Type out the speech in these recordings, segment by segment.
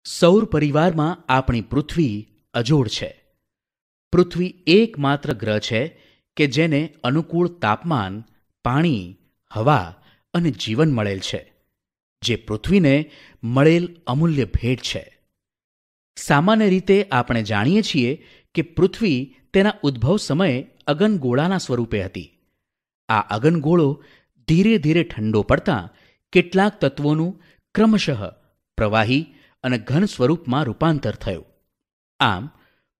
સૌર પરિવારમાં આપણી પૃથ્વી અજોડ છે. પૃથ્વી એકમાત્ર ગ્રહ છે કે જેને અનુકૂળ તાપમાન, પાણી, હવા અને જીવન મળેલ છે, જે પૃથ્વીને મળેલ અમૂલ્ય ભેટ છે. સામાન્ય રીતે આપણે જાણીએ છીએ કે પૃથ્વી તેના ઉદ્ભવ સમયે અગનગોળાના સ્વરૂપે હતી. આ અગનગોળો ધીરે ધીરે ઠંડો પડતાં કેટલાક તત્વોનું ક્રમશઃ પ્રવાહી અને ઘન સ્વરૂપમાં રૂપાંતર થયું. આમ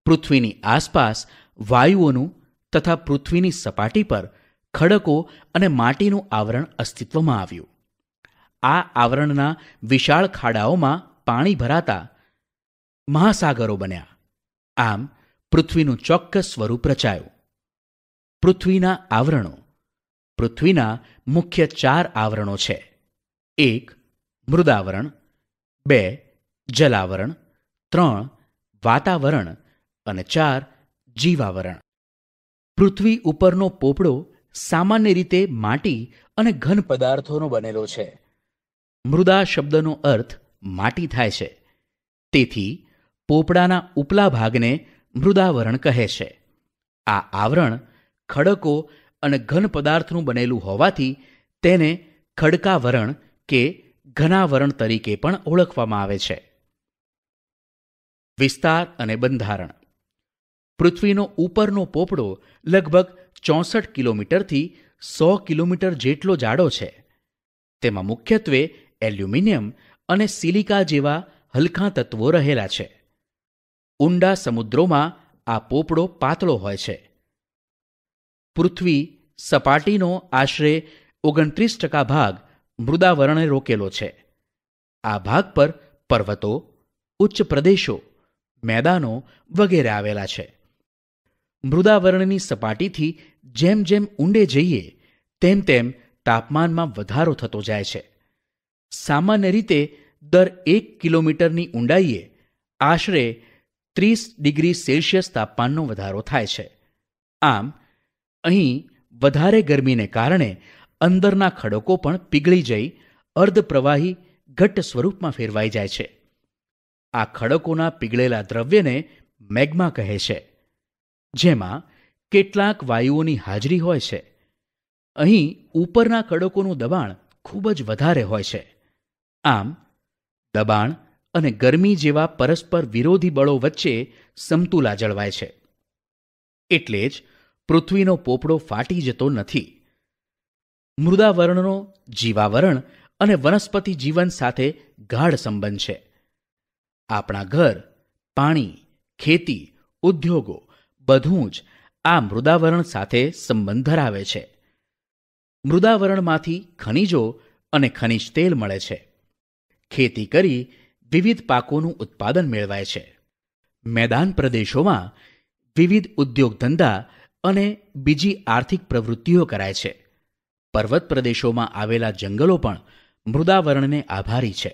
પૃથ્વીની આસપાસ વાયુઓનું તથા પૃથ્વીની સપાટી પર ખડકો અને માટીનું આવરણ અસ્તિત્વમાં આવ્યું. આ આવરણના વિશાળ ખાડાઓમાં પાણી ભરાતા મહાસાગરો બન્યા. આમ પૃથ્વીનું ચોક્કસ સ્વરૂપ રચાયું. પૃથ્વીના આવરણો. પૃથ્વીના મુખ્ય 4 આવરણો છે. 1. મૃદાવરણ, 2. જલાવરણ, 3. વાતાવરણ અને 4. જીવાવરણ. પૃથ્વી ઉપરનો પોપડો સામાન્ય રીતે માટી અને ઘન પદાર્થોનો બનેલો છે. મૃદા શબ્દનો અર્થ માટી થાય છે, તેથી પોપડાના ઉપલા ભાગને મૃદાવરણ કહે છે. આ આવરણ ખડકો અને ઘન પદાર્થનું બનેલું હોવાથી તેને ખડકાવરણ કે ઘનાવરણ તરીકે પણ ઓળખવામાં આવે છે. વિસ્તાર અને બંધારણ. પૃથ્વીનો ઉપરનો પોપડો લગભગ 64 કિલોમીટરથી 100 કિલોમીટર જેટલો જાડો છે. તેમાં મુખ્યત્વે એલ્યુમિનિયમ અને સિલિકા જેવા હલકા તત્વો રહેલા છે. ઊંડા સમુદ્રોમાં આ પોપડો પાતળો હોય છે. પૃથ્વી સપાટીનો આશરે 29% ભાગ મૃદાવરણે રોકેલો છે. આ ભાગ પર પર્વતો, ઉચ્ચ પ્રદેશો, મેદાનો વગેરે આવેલા છે. મૃદાવરણની સપાટીથી જેમ જેમ ઊંડે જઈએ તેમ તેમ તાપમાનમાં વધારો થતો જાય છે. સામાન્ય રીતે દર 1 કિલોમીટરની ઊંડાઈએ આશરે 30 ડિગ્રી સેલ્સિયસ તાપમાનનો વધારો થાય છે. આમ અહીં વધારે ગરમીને કારણે અંદરના ખડકો પણ પીગળી જઈ અર્ધપ્રવાહી ઘટ્ટ સ્વરૂપમાં ફેરવાઈ જાય છે. આ ખડકોના પીગળેલા દ્રવ્યને મેગ્મા કહે છે, જેમાં કેટલાક વાયુઓની હાજરી હોય છે. અહીં ઉપરના ખડકોનું દબાણ ખૂબ જ વધારે હોય છે. આમ દબાણ અને ગરમી જેવા પરસ્પર વિરોધી બળો વચ્ચે સમતુલા જળવાય છે. એટલે જ પૃથ્વીનો પોપડો ફાટી જતો નથી. મૃદાવરણનો જીવાવરણ અને વનસ્પતિ જીવન સાથે ગાઢ સંબંધ છે. આપણા ઘર, પાણી, ખેતી, ઉદ્યોગો બધું જ આ મૃદાવરણ સાથે સંબંધ ધરાવે છે. મૃદાવરણમાંથી ખનિજો અને ખનિજ તેલ મળે છે. ખેતી કરી વિવિધ પાકોનું ઉત્પાદન મેળવાય છે. મેદાન પ્રદેશોમાં વિવિધ ઉદ્યોગ ધંધા અને બીજી આર્થિક પ્રવૃત્તિઓ કરાય છે. પર્વત પ્રદેશોમાં આવેલા જંગલો પણ મૃદાવરણને આભારી છે.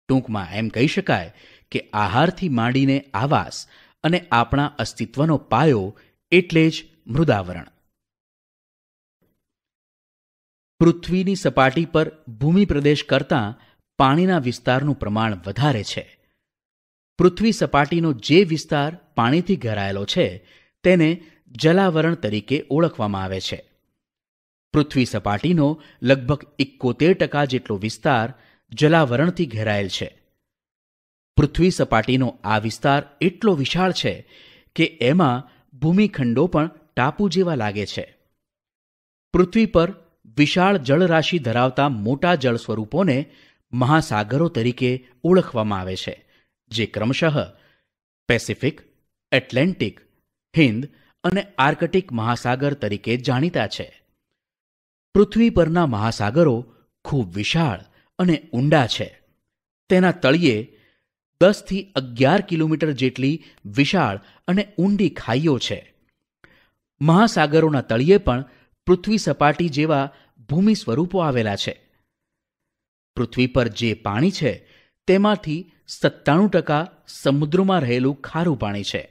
ટૂંકમાં એમ કહી શકાય કે આહારથી માંડીને આવાસ અને આપણા અસ્તિત્વનો પાયો એટલે જ મૃદાવરણ. પૃથ્વીની સપાટી પર ભૂમિ પ્રદેશ કરતાં પાણીના વિસ્તારનું પ્રમાણ વધારે છે. પૃથ્વી સપાટીનો જે વિસ્તાર પાણીથી ઘેરાયેલો છે તેને જલાવરણ તરીકે ઓળખવામાં આવે છે. પૃથ્વી સપાટીનો લગભગ 71% જેટલો વિસ્તાર જલાવરણથી ઘેરાયેલ છે. પૃથ્વી સપાટીનો આ વિસ્તાર એટલો વિશાળ છે કે એમાં ભૂમિખંડો પણ ટાપુ જેવા લાગે છે. પૃથ્વી પર વિશાળ જળરાશિ ધરાવતા મોટા જળ સ્વરૂપોને મહાસાગરો તરીકે ઓળખવામાં આવે છે, જે ક્રમશઃ પેસિફિક, એટલાન્ટિક, હિન્દ અને આર્કટિક મહાસાગર તરીકે જાણીતા છે. પૃથ્વી પરના મહાસાગરો ખૂબ વિશાળ અને ઊંડા છે. તેના તળિયે 10 થી 11 કિલોમીટર જેટલી વિશાળ અને ઊંડી ખાઈઓ છે. મહાસાગરોના તળિયે પણ પૃથ્વી સપાટી જેવા ભૂમિ સ્વરૂપો આવેલા છે. પૃથ્વી પર જે પાણી છે તેમાંથી 97% સમુદ્રમાં રહેલું ખારું પાણી છે.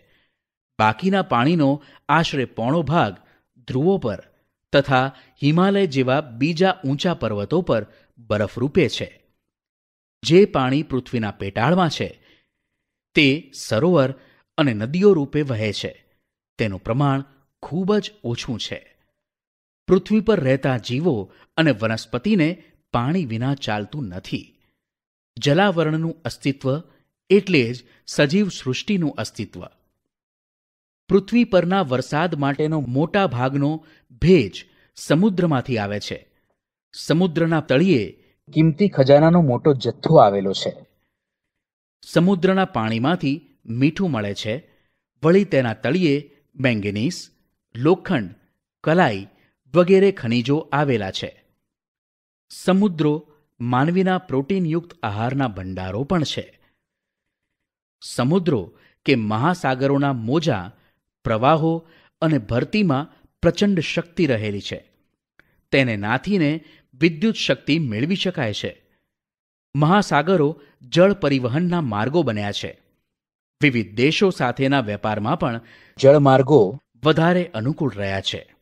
બાકીના પાણીનો આશરે પોણો ભાગ ધ્રુવો પર તથા હિમાલય જેવા બીજા ઊંચા પર્વતો પર બરફ રૂપે છે. જે પાણી પૃથ્વીના પેટાળમાં છે તે સરોવર અને નદીઓ રૂપે વહે છે. તેનું પ્રમાણ ખૂબ જ ઓછું છે. પૃથ્વી પર રહેતા જીવો અને વનસ્પતિને પાણી વિના ચાલતું નથી. જલાવરણનું અસ્તિત્વ એટલે જ સજીવ સૃષ્ટિનું અસ્તિત્વ. પૃથ્વી પરના વરસાદ માટેનો મોટા ભાગનો ભેજ સમુદ્રમાંથી આવે છે. સમુદ્રના તળિયે કિંમતી ખજાનાનો મોટો જથ્થો આવેલો છે. સમુદ્રના પાણીમાંથી મીઠું મળે છે. વળી તેના તળિયે મેંગેનીઝ, લોખંડ, કલાઈ વગેરે ખનિજો આવેલા છે. સમુદ્રો માનવીના પ્રોટીનયુક્ત આહારના ભંડારો પણ છે. સમુદ્રો કે મહાસાગરોના મોજા, પ્રવાહો અને ભરતીમાં પ્રચંડ શક્તિ રહેલી છે. તેને નાથીને વિદ્યુત શક્તિ મેળવી શકાય છે. મહાસાગરો જળ પરિવહનના માર્ગો બન્યા છે. વિવિધ દેશો સાથેના વેપારમાં પણ જળમાર્ગો વધારે અનુકૂળ રહ્યા છે.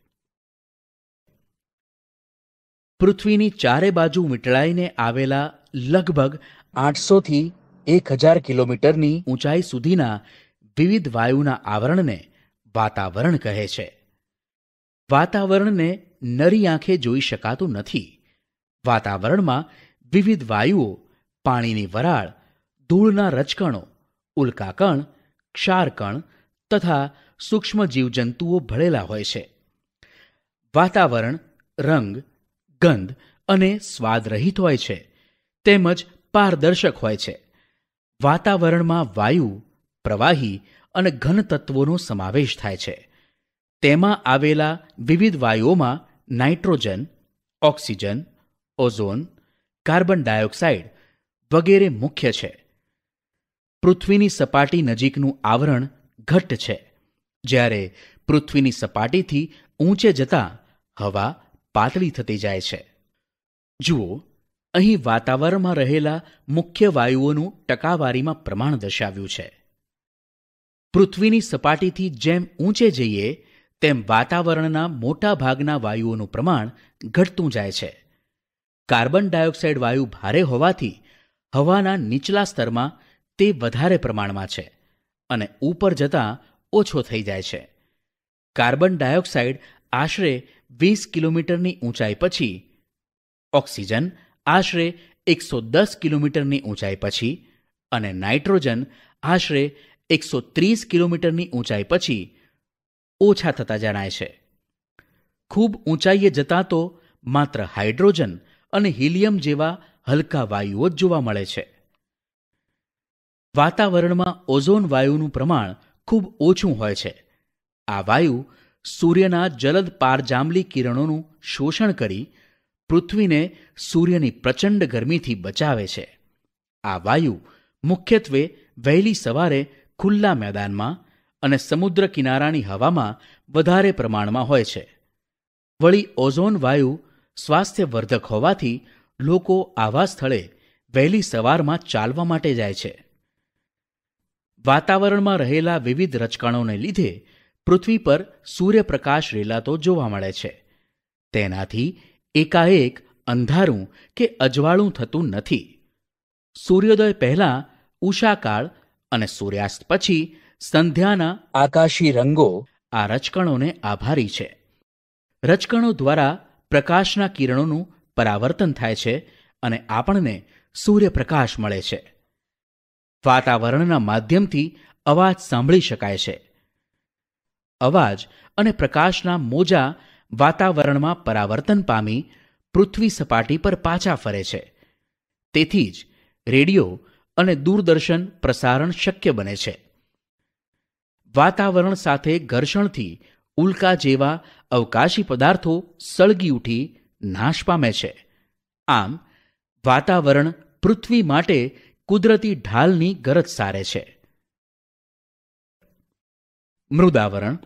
પૃથ્વીની ચારે બાજુ વીંટળાઈને આવેલા લગભગ 800થી 1000 કિલોમીટરની ઊંચાઈ સુધીના વિવિધ વાયુના આવરણને વાતાવરણ કહે છે. વાતાવરણને નરી આંખે જોઈ શકાતું નથી. વાતાવરણમાં વિવિધ વાયુઓ, પાણીની વરાળ, ધૂળના રજકણો, ઉલ્કાકણ, ક્ષારકણ તથા સૂક્ષ્મ જીવજંતુઓ ભળેલા હોય છે. વાતાવરણ રંગ, ગંધ અને સ્વાદરહિત હોય છે, તેમજ પારદર્શક હોય છે. વાતાવરણમાં વાયુ, પ્રવાહી અને ઘન તત્વોનો સમાવેશ થાય છે. તેમાં આવેલા વિવિધ વાયુઓમાં nitrogen, oxygen, ozone, carbon dioxide વગેરે મુખ્ય છે. પૃથ્વીની સપાટી નજીકનું આવરણ ઘટ્ટ છે, જ્યારે પૃથ્વીની સપાટીથી ઊંચે જતાં હવા પાતળી થતી જાય છે. જુઓ, અહીં વાતાવરણમાં રહેલા મુખ્ય વાયુઓનું ટકાવારીમાં પ્રમાણ દર્શાવ્યું છે. પૃથ્વીની સપાટીથી જેમ ઊંચે જઈએ તેમ વાતાવરણના મોટા ભાગના વાયુઓનું પ્રમાણ ઘટતું જાય છે. કાર્બન ડાયોક્સાઇડ વાયુ ભારે હોવાથી હવાના નીચલા સ્તરમાં તે વધારે પ્રમાણમાં છે અને ઉપર જતાં ઓછો થઈ જાય છે. કાર્બન ડાયોક્સાઇડ આશરે 20 કિલોમીટરની ઊંચાઈ પછી, ઓક્સિજન આશરે 110 કિલોમીટરની ઊંચાઈ પછી અને નાઇટ્રોજન આશરે 130 કિલોમીટરની ઊંચાઈ પછી ઓછા થતા જણાય છે. ખૂબ ઊંચાઈએ જતાં તો માત્ર હાઇડ્રોજન અને હિલિયમ જેવા હલકા વાયુઓ જ જોવા મળે છે. વાતાવરણમાં ઓઝોન વાયુનું પ્રમાણ ખૂબ ઓછું હોય છે. આ વાયુ સૂર્યના જલદ પારજાંબલી કિરણોનું શોષણ કરી પૃથ્વીને સૂર્યની પ્રચંડ ગરમીથી બચાવે છે. આ વાયુ મુખ્યત્વે વહેલી સવારે ખુલ્લા મેદાનમાં અને સમુદ્ર કિનારાની હવામાં વધારે પ્રમાણમાં હોય છે. વળી ઓઝોન વાયુ સ્વાસ્થ્યવર્ધક હોવાથી લોકો આવા સ્થળે વહેલી સવારમાં ચાલવા માટે જાય છે. વાતાવરણમાં રહેલા વિવિધ રજકણોને લીધે પૃથ્વી પર સૂર્યપ્રકાશ રેલાતો જોવા મળે છે. તેનાથી એકાએક અંધારું કે અજવાળું થતું નથી. સૂર્યોદય પહેલાં ઉષાકાળ અને સૂર્યાસ્ત પછી સંધ્યાના આકાશી રંગો આ રજકણોને આભારી છે. રજકણો દ્વારા પ્રકાશના કિરણોનું પરાવર્તન થાય છે અને આપણને સૂર્યપ્રકાશ મળે છે. વાતાવરણના માધ્યમથી અવાજ સાંભળી શકાય છે. અવાજ અને પ્રકાશના મોજા વાતાવરણમાં પરાવર્તન પામી પૃથ્વી સપાટી પર પાછા ફરે છે. તેથી જ રેડિયો અને દૂરદર્શન પ્રસારણ શક્ય બને છે. વાતાવરણ સાથે ઘર્ષણથી ઉલ્કા જેવા અવકાશી પદાર્થો સળગી ઉઠી નાશ પામે છે. આમ વાતાવરણ પૃથ્વી માટે કુદરતી ઢાલની ગરજ સારે છે. મૃદાવરણ,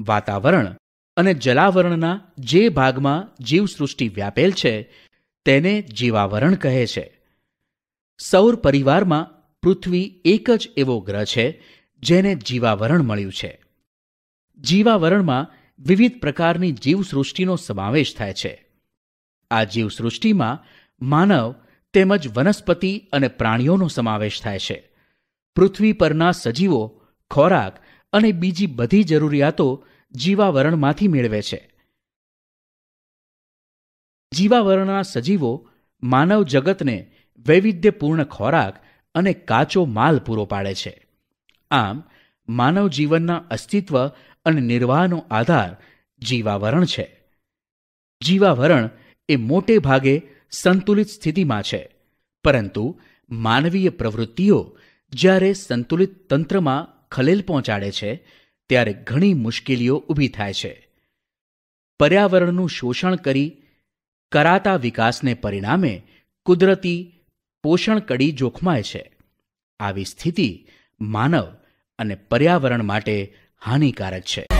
વાતાવરણ અને જલાવરણના જે ભાગમાં જીવસૃષ્ટિ વ્યાપેલ છે તેને જીવાવરણ કહે છે. સૌર પરિવારમાં પૃથ્વી એક જ એવો ગ્રહ છે જેને જીવાવરણ મળ્યું છે. જીવાવરણમાં વિવિધ પ્રકારની જીવસૃષ્ટિનો સમાવેશ થાય છે. આ જીવસૃષ્ટિમાં માનવ તેમજ વનસ્પતિ અને પ્રાણીઓનો સમાવેશ થાય છે. પૃથ્વી પરના સજીવો ખોરાક અને બીજી બધી જરૂરિયાતો જીવાવરણમાંથી મેળવે છે. જીવાવરણના સજીવો માનવ જગતને વૈવિધ્યપૂર્ણ ખોરાક અને કાચો માલ પૂરો પાડે છે. આમ માનવ જીવનના અસ્તિત્વ અને નિર્વાહનો આધાર જીવાવરણ છે. જીવાવરણ એ મોટે ભાગે સંતુલિત સ્થિતિમાં છે, પરંતુ માનવીય પ્રવૃત્તિઓ જ્યારે સંતુલિત તંત્રમાં ખલેલ પહોંચાડે છે ત્યારે ઘણી મુશ્કેલીઓ ઊભી થાય છે. પર્યાવરણનું શોષણ કરી કરાતા વિકાસને પરિણામે કુદરતી પોષણ કડી જોખમાય છે. આવી સ્થિતિ માનવ અને પર્યાવરણ માટે હાનિકારક છે.